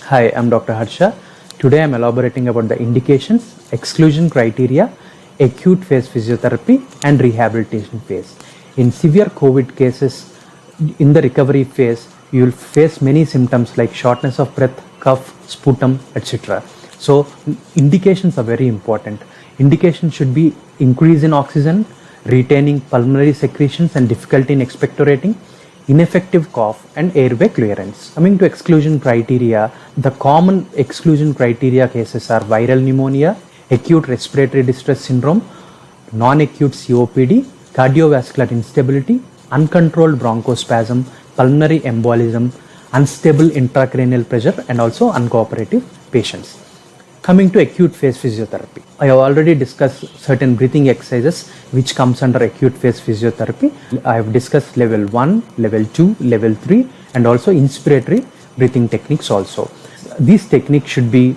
Hi, I'm Dr. Harsha. Today I'm elaborating about the indications, exclusion criteria, acute phase physiotherapy and rehabilitation phase. In severe COVID cases, in the recovery phase, you will face many symptoms like shortness of breath, cough, sputum, etc. So indications are very important. Indications should be increase in oxygen, retaining pulmonary secretions and difficulty in expectorating, ineffective cough and airway clearance. Coming to exclusion criteria, the common exclusion criteria cases are viral pneumonia, acute respiratory distress syndrome, non-acute COPD, cardiovascular instability, uncontrolled bronchospasm, pulmonary embolism, unstable intracranial pressure and also uncooperative patients. Coming to acute phase physiotherapy, I have already discussed certain breathing exercises which comes under acute phase physiotherapy. I have discussed level 1, level 2, level 3 and also inspiratory breathing techniques also. These techniques should be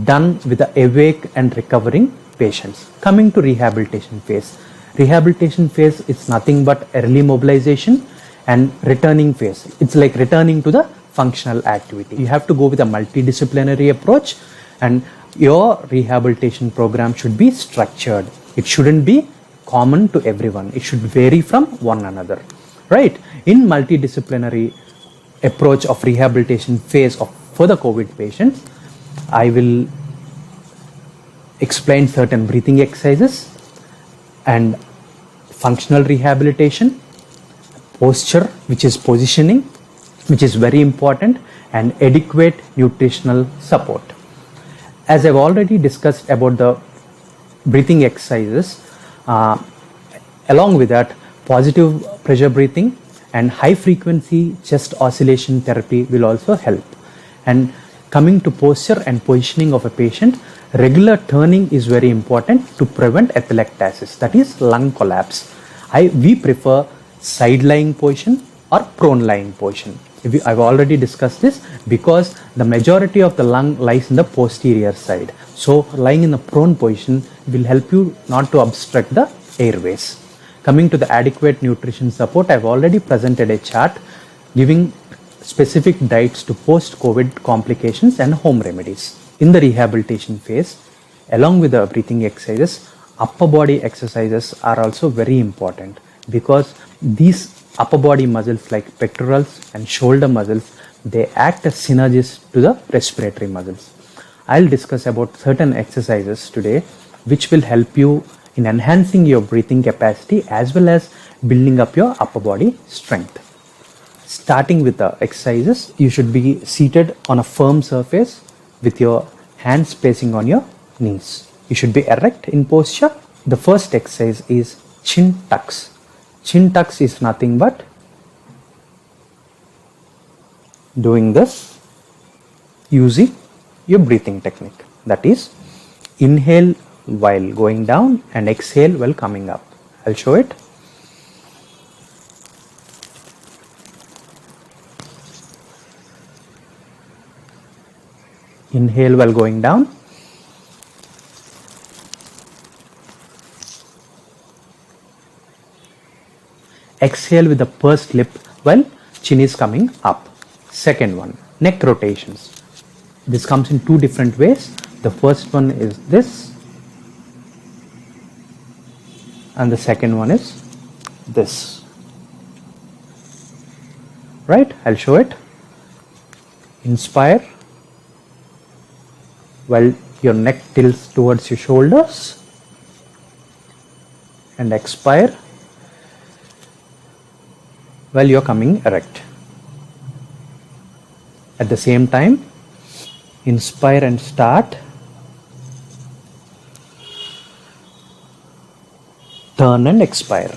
done with the awake and recovering patients. Coming to rehabilitation phase. Rehabilitation phase is nothing but early mobilization and returning phase. It's like returning to the functional activity. You have to go with a multidisciplinary approach, and your rehabilitation program should be structured. It shouldn't be common to everyone. It should vary from one another, right? In multidisciplinary approach of rehabilitation phase for the COVID patients, I will explain certain breathing exercises and functional rehabilitation, posture, which is positioning, which is very important, and adequate nutritional support. As I've already discussed about the breathing exercises, along with that, positive pressure breathing and high frequency chest oscillation therapy will also help. And coming to posture and positioning of a patient, regular turning is very important to prevent atelectasis, that is lung collapse. We prefer side lying position or prone lying position. I've already discussed this because the majority of the lung lies in the posterior side. So lying in the prone position will help you not to obstruct the airways. Coming to the adequate nutrition support, I've already presented a chart giving specific diets to post-COVID complications and home remedies. In the rehabilitation phase, along with the breathing exercises, upper body exercises are also very important because these upper body muscles like pectorals and shoulder muscles, they act as synergists to the respiratory muscles. I'll discuss about certain exercises today which will help you in enhancing your breathing capacity as well as building up your upper body strength. Starting with the exercises, you should be seated on a firm surface with your hands placing on your knees. You should be erect in posture. The first exercise is chin tucks. Chin tucks is nothing but doing this using your breathing technique. That is, inhale while going down and exhale while coming up. I'll show it. Inhale while going down. Exhale with the pursed lip while chin is coming up. Second one, neck rotations. This comes in two different ways. The first one is this, and the second one is this. Right? I'll show it. Inspire while your neck tilts towards your shoulders, and expire while you're coming erect. At the same time, inspire and start, turn and expire.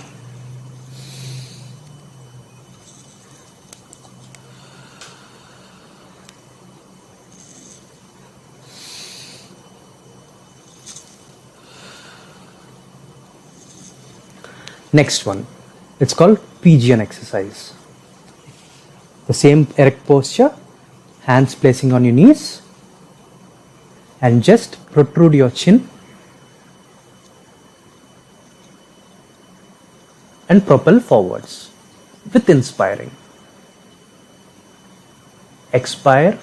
Next one, it's called pigeon exercise. The same erect posture, hands placing on your knees, and just protrude your chin and propel forwards with inspiring. Expire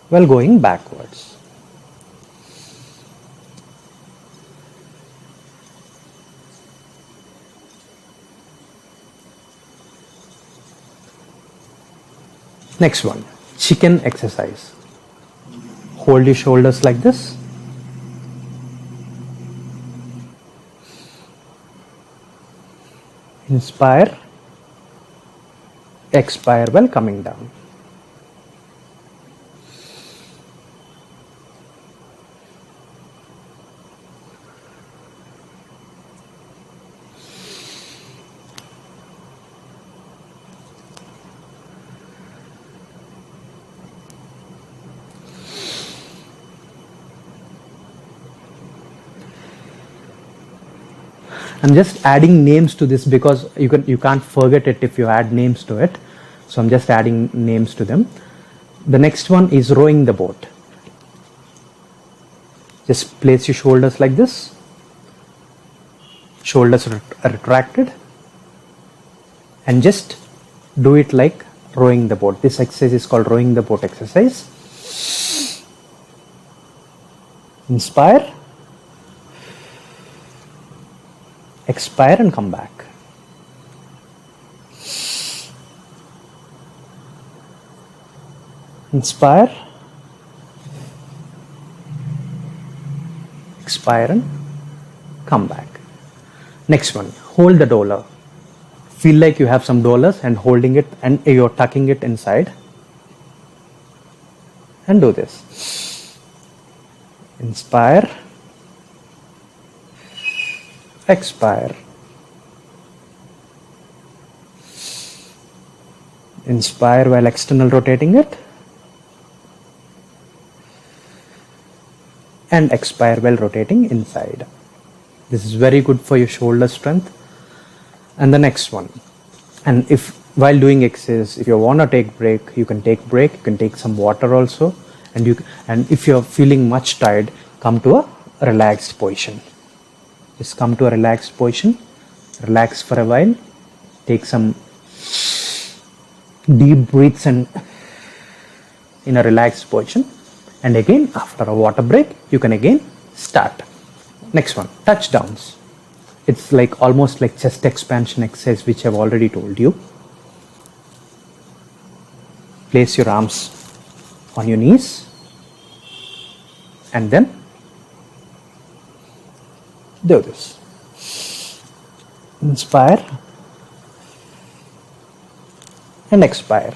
while going backwards. Next one, chicken exercise. Hold your shoulders like this. Inspire, expire while coming down. I'm just adding names to this because you can't forget it if you add names to it. So I'm just adding names to them. The next one is rowing the boat. Just place your shoulders like this. Shoulders retracted. And just do it like rowing the boat. This exercise is called rowing the boat exercise. Inspire. Expire and come back. Inspire. Expire and come back. Next one, hold the dollar. Feel like you have some dollars and holding it and you're tucking it inside. And do this. Inspire. Expire. Inspire while external rotating it. And expire while rotating inside. This is very good for your shoulder strength. And the next one. And if while doing exercise, if you want to take break, you can take break. You can take some water also. And if you're feeling much tired, come to a relaxed position. Just come to a relaxed position, relax for a while, take some deep breaths and in a relaxed position, and again after a water break you can again start. Next one, touchdowns. It's like almost like chest expansion exercise which I've already told you. Place your arms on your knees and then do this. Inspire and expire.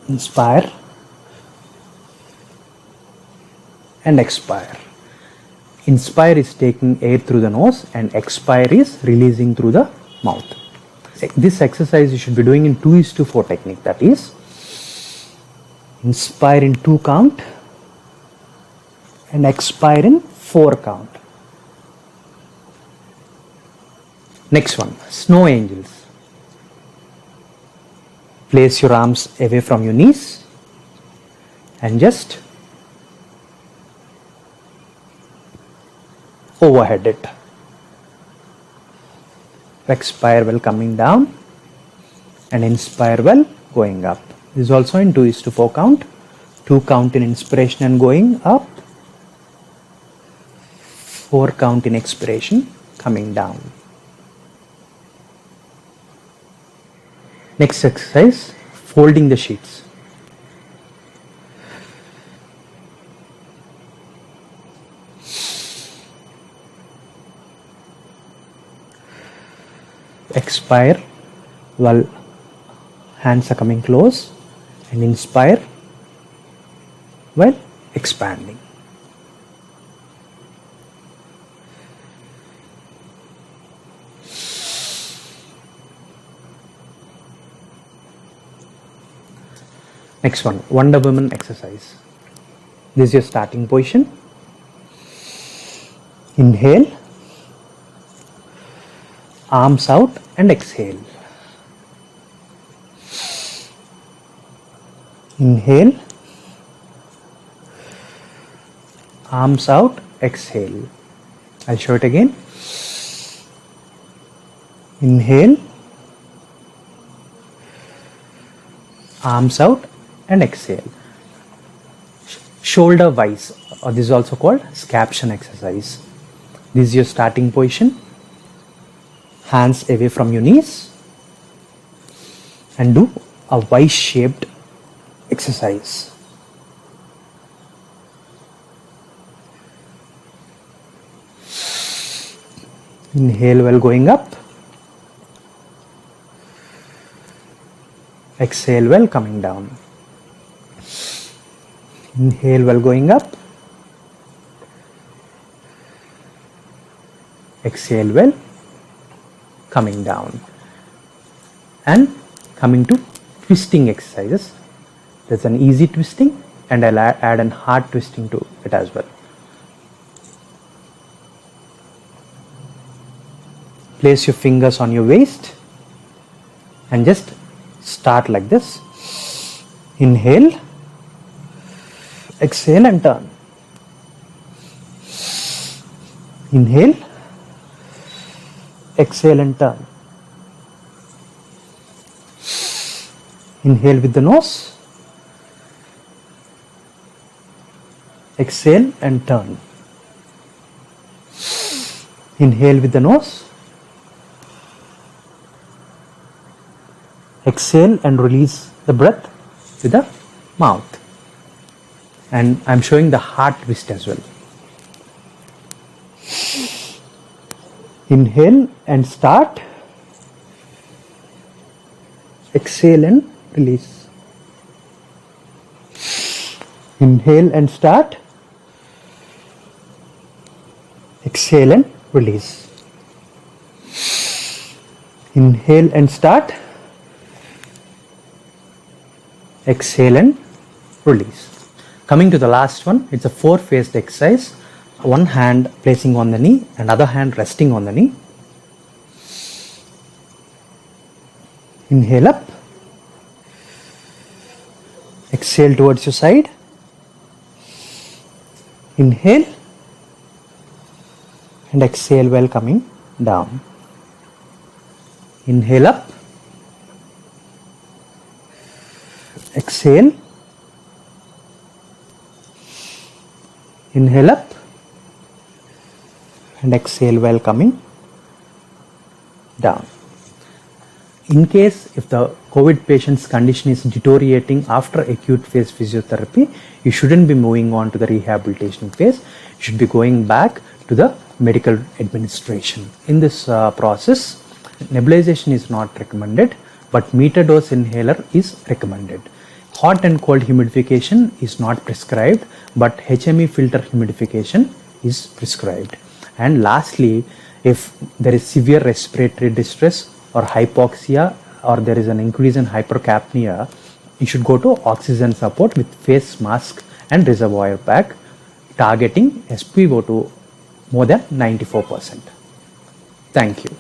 Inspire and expire. Inspire is taking air through the nose and expire is releasing through the mouth. This exercise you should be doing in 2:4 technique. That is, inspire in 2 count and expire in 4 count. Next one, snow angels. Place your arms away from your knees and just overhead it. Expire while coming down and inspire while going up. This is also in 2:4 count. 2 count in inspiration and going up. 4 count in expiration, coming down. Next exercise, folding the sheets. Expire while hands are coming close and inspire while expanding. Next one, Wonder Woman exercise. This is your starting position. Inhale, arms out and exhale. Inhale, arms out, exhale. I'll show it again. Inhale, arms out and exhale. Shoulder wise, or this is also called scaption exercise. This is your starting position. Hands away from your knees and do a Y shaped exercise. Inhale while going up. Exhale while coming down. Inhale while going up. Exhale while coming down. And coming to twisting exercises. There's an easy twisting and I'll add an hard twisting to it as well. Place your fingers on your waist and just start like this. Inhale, exhale and turn. Inhale, exhale and turn. Inhale with the nose, exhale and turn. Inhale with the nose, exhale and release the breath with the mouth. And I'm showing the heart twist as well. Inhale and start. Exhale and release. Inhale and start. Exhale and release. Inhale and start. Exhale and release. Coming to the last one, it's a 4-phased exercise. One hand placing on the knee and other hand resting on the knee. Inhale up. Exhale towards your side. Inhale and exhale while coming down. Inhale up. Exhale. Inhale up and exhale while coming down. In case if the COVID patient's condition is deteriorating after acute phase physiotherapy, you shouldn't be moving on to the rehabilitation phase. You should be going back to the medical administration. In this process, nebulization is not recommended, but meter dose inhaler is recommended. Hot and cold humidification is not prescribed, but HME filter humidification is prescribed. And lastly, if there is severe respiratory distress or hypoxia, or there is an increase in hypercapnia, you should go to oxygen support with face mask and reservoir bag, targeting SpO2 more than 94%. Thank you.